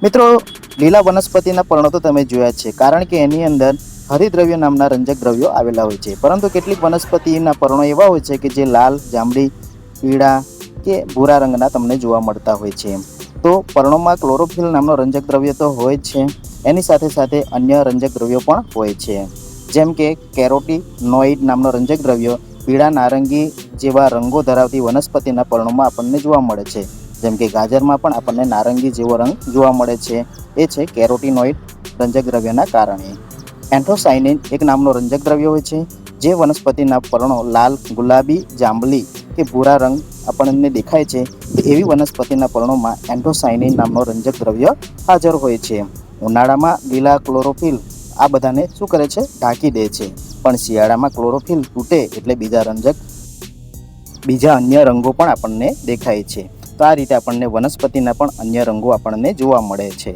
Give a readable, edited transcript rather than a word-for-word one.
મિત્રો, લીલા વનસ્પતિના પર્ણો તો તમે જોયા જ છે, કારણ કે એની અંદર હરિદ્રવ્ય નામના રંજક દ્રવ્યો આવેલા હોય છે. પરંતુ કેટલીક વનસ્પતિના પર્ણો એવા હોય છે કે જે લાલ, જાંબલી, પીળા કે ભૂરા રંગના તમને જોવા મળતા હોય છે. તો પર્ણોમાં ક્લોરોફિલ નામનો રંજક દ્રવ્ય તો હોય જ છે, એની સાથે સાથે અન્ય રંજક દ્રવ્યો પણ હોય છે. જેમ કે કેરોટીનોઇડ નામનો રંજક દ્રવ્ય પીળા, નારંગી જેવા રંગો ધરાવતી વનસ્પતિના પર્ણોમાં આપણને જોવા મળે છે. જેમ કે ગાજરમાં પણ આપણને નારંગી જેવો રંગ જોવા મળે છે. એ છે કેરોટીનોઇડ રંજક દ્રવ્યના કારણે. એન્થોસાયનિન એક નામનો રંજક દ્રવ્ય હોય છે, જે વનસ્પતિના પર્ણો લાલ, ગુલાબી, જાંબલી કે ભૂરા રંગ આપણને દેખાય છે. એવી વનસ્પતિના પર્ણોમાં એન્થોસાયનિન નામનો રંજક દ્રવ્ય હાજર હોય છે. ઉનાળામાં લીલા ક્લોરોફિલ આ બધાને શું કરે છે? ઢાંકી દે છે. પણ શિયાળામાં ક્લોરોફિલ તૂટે એટલે બીજા અન્ય રંગો પણ આપણને દેખાય છે. તો આ રીતે આપણને વનસ્પતિના પણ અન્ય રંગો આપણને જોવા મળે છે.